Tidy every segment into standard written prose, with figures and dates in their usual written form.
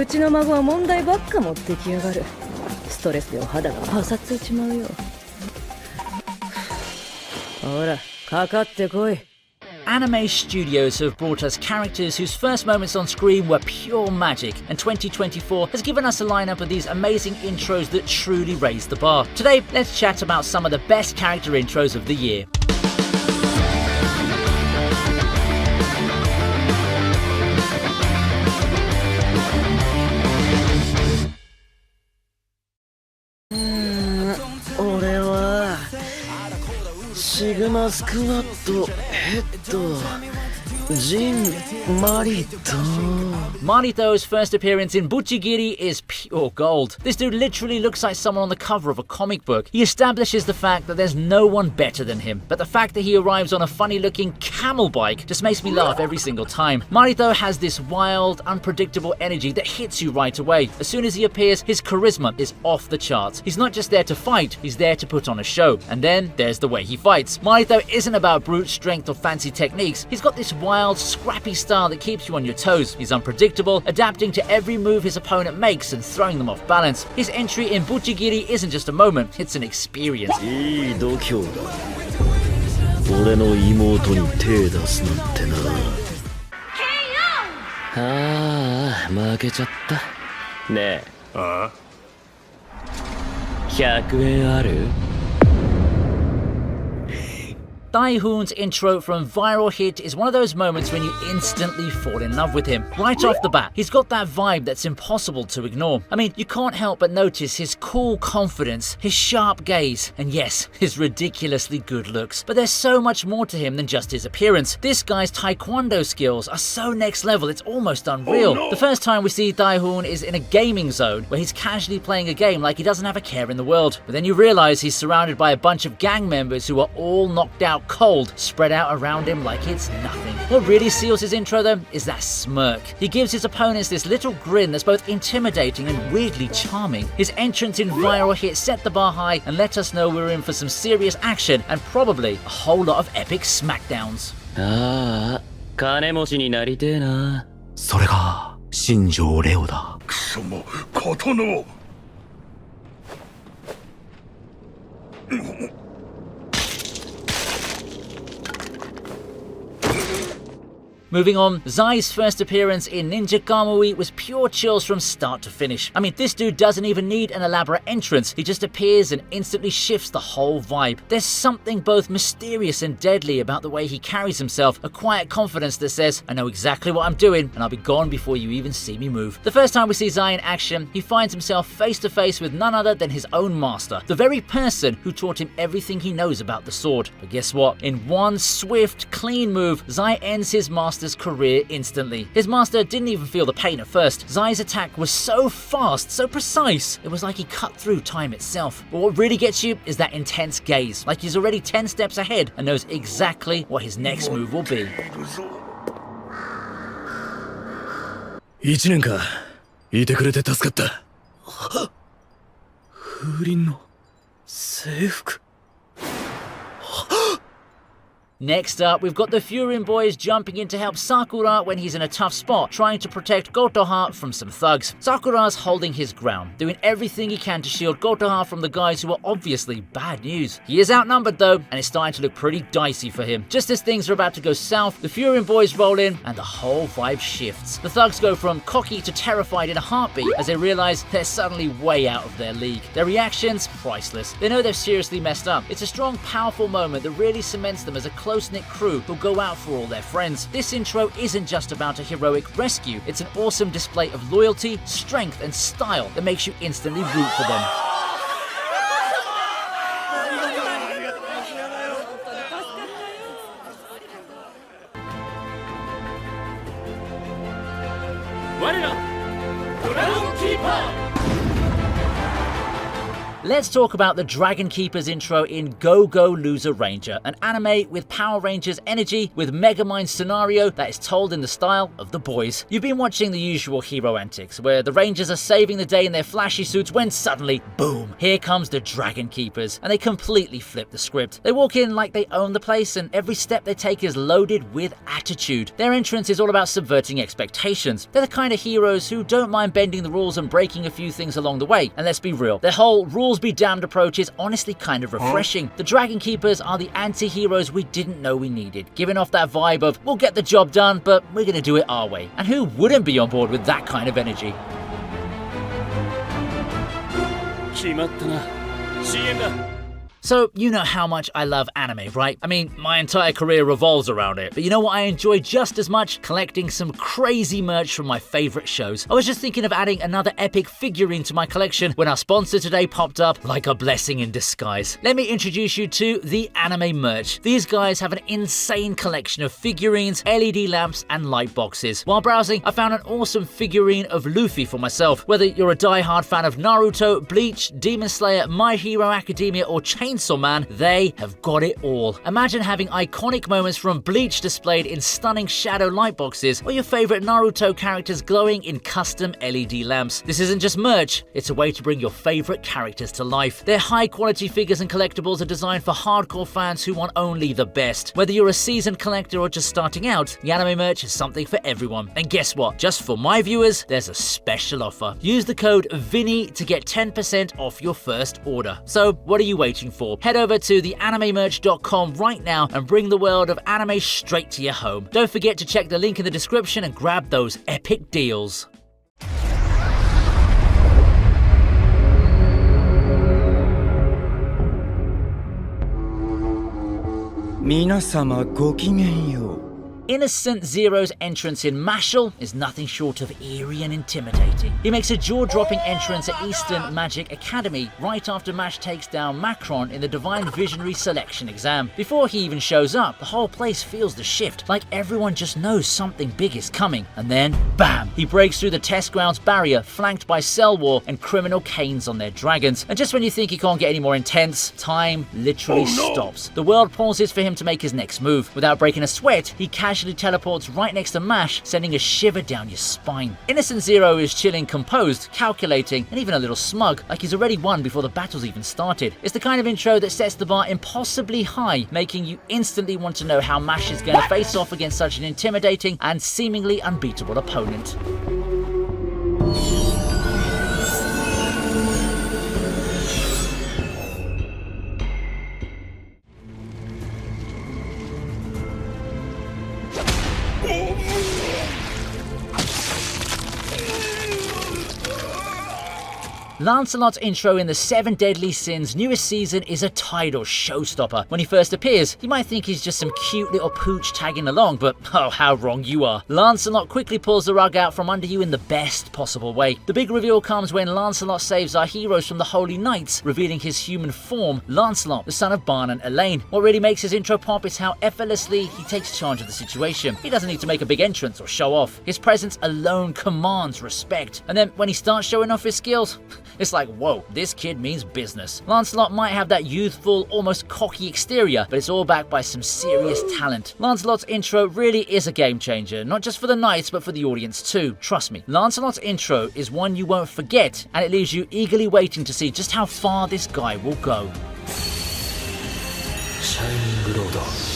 うちの孫は問題ばっか持ってきやがる。ストレスでお肌がパサついちまうよ。ほら、かかってこい。Anime studios have brought us characters whose first moments on screen were pure magic, and 2024 has given us a lineup of these amazing intros that truly raise the bar. Today, let's chat about some of the best character intros of the year. Sigma Squad Jin Marito's first appearance in Buchigiri is pure gold. This dude literally looks like someone on the cover of a comic book. He establishes the fact that there's no one better than him, but the fact that he arrives on a funny-looking camel bike just makes me laugh every single time. Marito has this wild, unpredictable energy that hits you right away. As soon as he appears, his charisma is off the charts. He's not just there to fight, he's there to put on a show. And then there's the way he fights. Marito isn't about brute strength or fancy techniques. He's got this wild, scrappy style that keeps you on your toes. He's unpredictable, adapting to every move his opponent makes and throwing them off balance. His entry in Buchigiri isn't just a moment, it's an experience. Daihun's intro from Viral Hit is one of those moments when you instantly fall in love with him. Right off the bat, he's got that vibe that's impossible to ignore. I mean, you can't help but notice his cool confidence, his sharp gaze, and yes, his ridiculously good looks. But there's so much more to him than just his appearance. This guy's taekwondo skills are so next level, it's almost unreal. The first time we see Daihun is in a gaming zone where he's casually playing a game like he doesn't have a care in the world. But then you realize he's surrounded by a bunch of gang members who are all knocked out cold, spread out around him like it's nothing. What really seals his intro though is that smirk. He gives his opponents this little grin that's both intimidating and weirdly charming. His entrance in Viral Hit set the bar high and let us know we're in for some serious action and probably a whole lot of epic smackdowns. 金持ちになりてえな。それが新庄レオだ。くそも刀。Moving on, Zai's first appearance in Ninja Kamui was pure chills from start to finish. I mean, this dude doesn't even need an elaborate entrance. He just appears and instantly shifts the whole vibe. There's something both mysterious and deadly about the way he carries himself, a quiet confidence that says, I know exactly what I'm doing and I'll be gone before you even see me move. The first time we see Zai in action, he finds himself face to face with none other than his own master, the very person who taught him everything he knows about the sword. But guess what? In one swift, clean move, Zai ends his master's career instantly. His master didn't even feel the pain at first. Zai's attack was so fast, so precise, it was like he cut through time itself. But what really gets you is that intense gaze, like he's already 10 steps ahead and knows exactly what his next move will be. 1年か、いてくれて助かった。風鈴の制服。Next up, we've got the Furin boys jumping in to help Sakura when he's in a tough spot, trying to protect Gotoha from some thugs. Sakura's holding his ground, doing everything he can to shield Gotoha from the guys who are obviously bad news. He is outnumbered though, and it's starting to look pretty dicey for him. Just as things are about to go south, the Furin boys roll in, and the whole vibe shifts. The thugs go from cocky to terrified in a heartbeat as they realize they're suddenly way out of their league. Their reactions, priceless. They know they've seriously messed up. It's a strong, powerful moment that really cements them as a close-knit crew who'll go out for all their friends. This intro isn't just about a heroic rescue, it's an awesome display of loyalty, strength and style that makes you instantly root for them. Let's talk about the Dragon Keeper's intro in Go Go Loser Ranger, an anime with Power Rangers energy with Megamind scenario that is told in the style of The Boys. You've been watching the usual hero antics, where the Rangers are saving the day in their flashy suits when suddenly, boom, here comes the Dragon Keepers, and they completely flip the script. They walk in like they own the place, and every step they take is loaded with attitude. Their entrance is all about subverting expectations. They're the kind of heroes who don't mind bending the rules and breaking a few things along the way, and let's be real, their whole rules be damned approach is honestly kind of refreshing. The Dragon Keepers are the anti-heroes we didn't know we needed, giving off that vibe of, we'll get the job done, but we're gonna do it our way. And who wouldn't be on board with that kind of energy? 決まったな CM だ So, you know how much I love anime, right? I mean, my entire career revolves around it. But you know what I enjoy just as much? Collecting some crazy merch from my favorite shows. I was just thinking of adding another epic figurine to my collection when our sponsor today popped up like a blessing in disguise. Let me introduce you to the Anime Merch. These guys have an insane collection of figurines, LED lamps, and light boxes. While browsing, I found an awesome figurine of Luffy for myself. Whether you're a die-hard fan of Naruto, Bleach, Demon Slayer, My Hero Academia, or Chainsaw Man, they have got it all. Imagine having iconic moments from Bleach displayed in stunning shadow light boxes, or your favorite Naruto characters glowing in custom LED lamps. This isn't just merch, it's a way to bring your favorite characters to life. Their high quality figures and collectibles are designed for hardcore fans who want only the best. Whether you're a seasoned collector or just starting out, the Anime Merch is something for everyone. And guess what? Just for my viewers, there's a special offer. Use the code VINI to get 10% off your first order. So what are you waiting for? Head over to theanimemerch.com right now and bring the world of anime straight to your home. Don't forget to check the link in the description and grab those epic deals. 皆様ごきげんよう。 Innocent Zero's entrance in Mashal is nothing short of eerie and intimidating. He makes a jaw-dropping entrance at Eastern Magic Academy right after Mash takes down Macron in the Divine Visionary Selection exam. Before he even shows up, the whole place feels the shift, like everyone just knows something big is coming. And then, bam! He breaks through the test grounds barrier, flanked by Cell War and Criminal Canes on their dragons. And just when you think he can't get any more intense, time literally stops. The world pauses for him to make his next move. Without breaking a sweat, he casually teleports right next to Mash, sending a shiver down your spine. Innocent Zero is chilling, composed, calculating, and even a little smug, like he's already won before the battle's even started. It's the kind of intro that sets the bar impossibly high, making you instantly want to know how Mash is going to face off against such an intimidating and seemingly unbeatable opponent. Lancelot's intro in the Seven Deadly Sins newest season is a tidal showstopper. When he first appears, you might think he's just some cute little pooch tagging along, but oh, how wrong you are. Lancelot quickly pulls the rug out from under you in the best possible way. The big reveal comes when Lancelot saves our heroes from the Holy Knights, revealing his human form, Lancelot, the son of Barn and Elaine. What really makes his intro pop is how effortlessly he takes charge of the situation. He doesn't need to make a big entrance or show off. His presence alone commands respect. And then when he starts showing off his skills, it's like, whoa, this kid means business. Lancelot might have that youthful, almost cocky exterior, but it's all backed by some serious talent. Lancelot's intro really is a game changer, not just for the knights, but for the audience too. Trust me, Lancelot's intro is one you won't forget, and it leaves you eagerly waiting to see just how far this guy will go. Shining Road.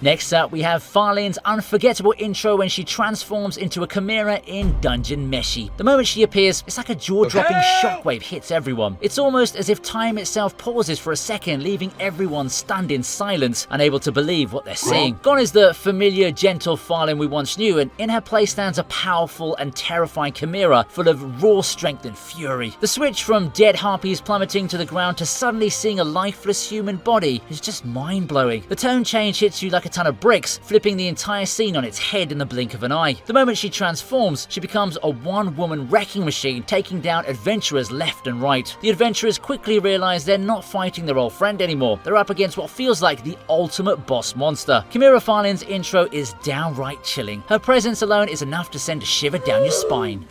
Next up, we have Farline's unforgettable intro when she transforms into a chimera in Dungeon Meshi. The moment she appears, it's like a jaw-dropping shockwave hits everyone. It's almost as if time itself pauses for a second, leaving everyone stunned in silence, unable to believe what they're seeing. Gone is the familiar, gentle Farline we once knew, and in her place stands a powerful and terrifying chimera full of raw strength and fury. The switch from dead harpies plummeting to the ground to suddenly seeing a lifeless human body is just mind-blowing. The tone change hits you like a a ton of bricks, flipping the entire scene on its head in the blink of an eye. The moment she transforms, she becomes a one-woman wrecking machine, taking down adventurers left and right. The adventurers quickly realize they're not fighting their old friend anymore. They're up against what feels like the ultimate boss monster. Kimira Farlin's intro is downright chilling. Her presence alone is enough to send a shiver down your spine.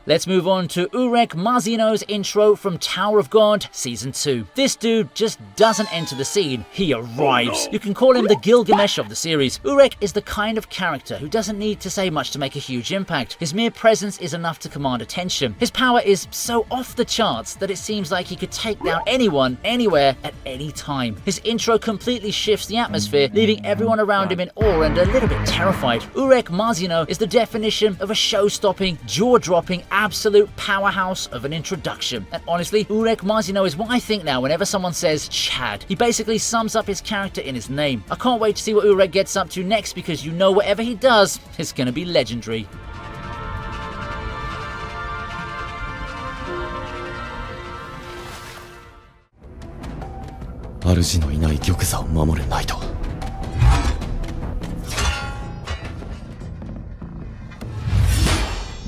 Let's move on to Urek Mazino's intro from Tower of God Season 2. This dude just doesn't enter the scene, he arrives. no. You can call him the Gilgamesh of the series. Urek is the kind of character who doesn't need to say much to make a huge impact. His mere presence is enough to command attention. His power is so off the charts that it seems like he could take down anyone, anywhere, at any time. His intro completely shifts the atmosphere, leaving everyone around him in awe and a little bit terrified. Urek Mazino is the definition of a show-stopping, jaw-dropping, absolute powerhouse of an introduction. And honestly, Urek Mazino is what I think now whenever someone says Chad. He basically sums up his character in his name. I can't wait to see what Urek gets up to next because you know whatever he does, it's gonna be legendary.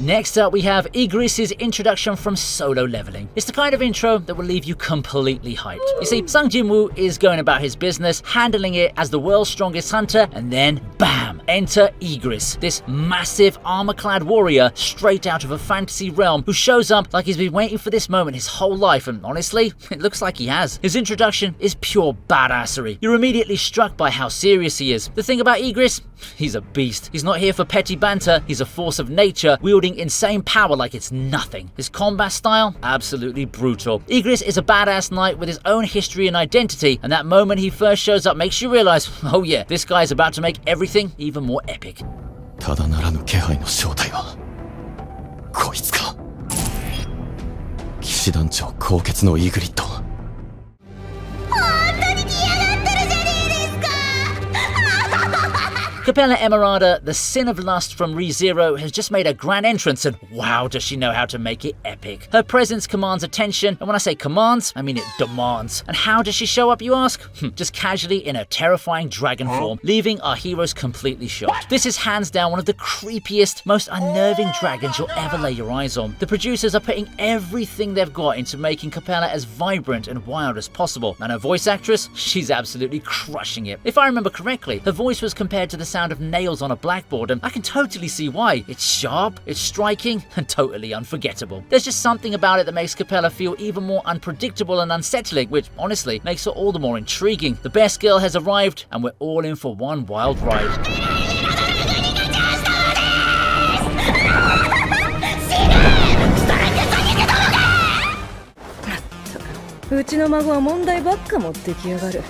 Next up, we have Igris's introduction from Solo Leveling. It's the kind of intro that will leave you completely hyped. You see, Sung Jinwoo is going about his business, handling it as the world's strongest hunter, and then BAM! Enter Igris, this massive armor-clad warrior straight out of a fantasy realm who shows up like he's been waiting for this moment his whole life, and honestly, it looks like he has. His introduction is pure badassery. You're immediately struck by how serious he is. The thing about Igris, he's a beast. He's not here for petty banter, he's a force of nature, wielding insane power like it's nothing. His combat style, absolutely brutal. Igris is a badass knight with his own history and identity, and that moment he first shows up makes you realize, oh yeah, this guy's about to make everything even more epic. ただならぬ気配の正体はこいつか。騎士団長高潔のイーグリッド。 Capella Emerada, the sin of lust from ReZero, has just made a grand entrance, and wow, does she know how to make it epic. Her presence commands attention, and when I say commands, I mean it demands. And how does she show up, you ask? Just casually in a terrifying dragon form, leaving our heroes completely shocked. This is hands down one of the creepiest, most unnerving dragons you'll ever lay your eyes on. The producers are putting everything they've got into making Capella as vibrant and wild as possible, and her voice actress, she's absolutely crushing it. If I remember correctly, her voice was compared to the sound of nails on a blackboard, and I can totally see why. It's sharp, it's striking, and totally unforgettable. There's just something about it that makes Capella feel even more unpredictable and unsettling, which honestly makes her all the more intriguing. The best girl has arrived, and we're all in for one wild ride. うちの孫は問題ばっか持ってきやがる。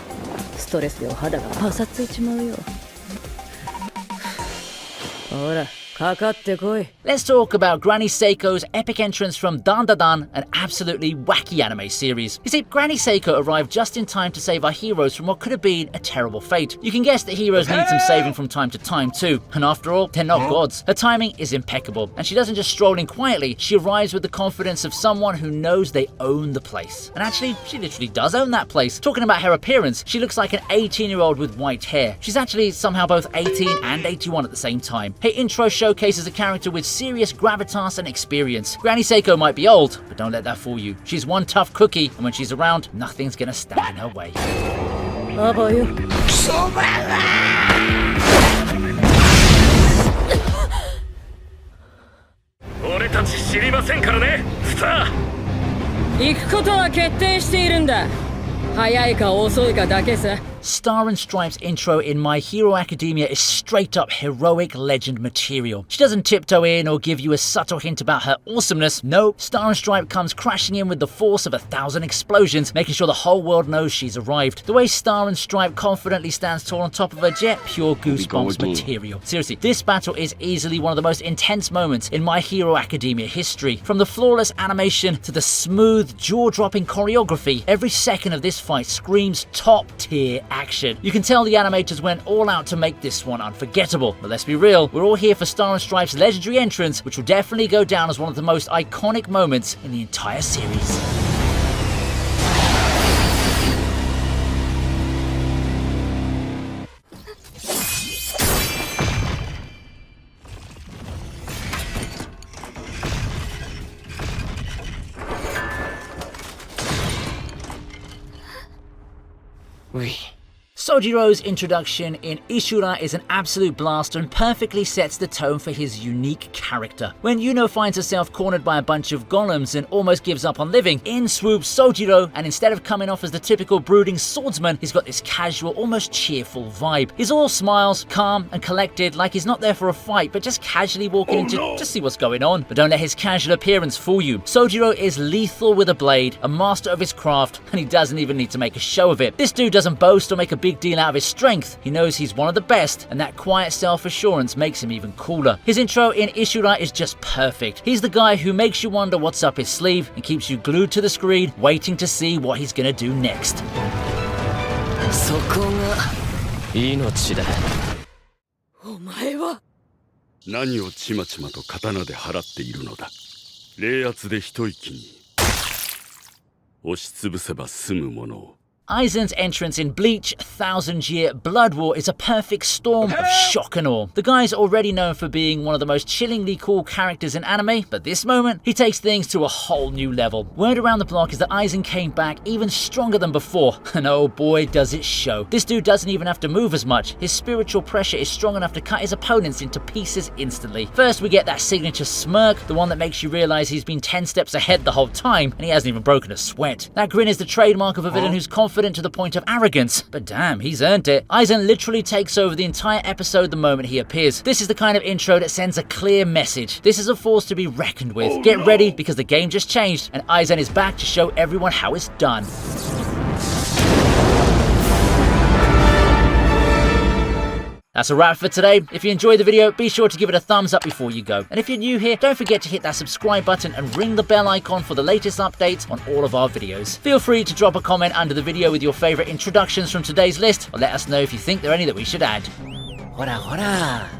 ストレスでお肌がパサついちまうよ。ほら、かかってこい。 Let's talk about Granny Seiko's epic entrance from Dan Da Dan, an absolutely wacky anime series. You see, Granny Seiko arrived just in time to save our heroes from what could have been a terrible fate. You can guess that heroes need some saving from time to time too, and after all, they're not gods. Her timing is impeccable, and she doesn't just stroll in quietly, she arrives with the confidence of someone who knows they own the place. And actually, she literally does own that place. Talking about her appearance, she looks like an 18-year-old with white hair. She's actually somehow both 18 and 81 at the same time. Her intro showcases a character with serious gravitas and experience. Granny Seiko might be old, but don't let that fool you. She's one tough cookie, and when she's around, nothing's gonna stand in her way. あばよ。俺たち知りませんからね、スター。行くことは決定しているんだ。早いか遅いかだけさ。Star and Stripe's intro in My Hero Academia is straight up heroic legend material. She doesn't tiptoe in or give you a subtle hint about her awesomeness. No, Star and Stripe comes crashing in with the force of 1,000 explosions, making sure the whole world knows she's arrived. The way Star and Stripe confidently stands tall on top of her jet, pure goosebumps material. Seriously, this battle is easily one of the most intense moments in My Hero Academia history. From the flawless animation to the smooth, jaw-dropping choreography, every second of this fight screams top-tier action. You can tell the animators went all out to make this one unforgettable. But let's be real, we're all here for Star and Stripe's legendary entrance, which will definitely go down as one of the most iconic moments in the entire series. Sojiro's introduction in Ishura is an absolute blast and perfectly sets the tone for his unique character. When Yuno finds herself cornered by a bunch of golems and almost gives up on living, in swoops Sojiro, and instead of coming off as the typical brooding swordsman, he's got this casual, almost cheerful vibe. He's all smiles, calm and collected, like he's not there for a fight, but just casually walking in to just see what's going on. But don't let his casual appearance fool you. Sojiro is lethal with a blade, a master of his craft, and he doesn't even need to make a show of it. This dude doesn't boast or make a big deal out of his strength. He knows he's one of the best, and that quiet self-assurance makes him even cooler. His intro in Ishura is just perfect. He's the guy who makes you wonder what's up his sleeve and keeps you glued to the screen, waiting to see what he's gonna do next. そこが命だ。お前は何をちまちまと刀で払っているのだ。冷圧で一息に押しつぶせば済むものを。Aizen's entrance in Bleach, 1000-Year Blood War is a perfect storm of shock and awe. The guy's already known for being one of the most chillingly cool characters in anime, but this moment, he takes things to a whole new level. Word around the block is that Aizen came back even stronger than before, and oh boy does it show. This dude doesn't even have to move as much. His spiritual pressure is strong enough to cut his opponents into pieces instantly. First we get that signature smirk, the one that makes you realize he's been 10 steps ahead the whole time, and he hasn't even broken a sweat. That grin is the trademark of a villain who's confident to the point of arrogance, but damn, he's earned it. Aizen literally takes over the entire episode the moment he appears. This is the kind of intro that sends a clear message. This is a force to be reckoned with. Get ready, because the game just changed, and Aizen is back to show everyone how it's done. That's a wrap for today. If you enjoyed the video, be sure to give it a thumbs up before you go. And if you're new here, don't forget to hit that subscribe button and ring the bell icon for the latest updates on all of our videos. Feel free to drop a comment under the video with your favorite introductions from today's list, or let us know if you think there are any that we should add. Hora hora!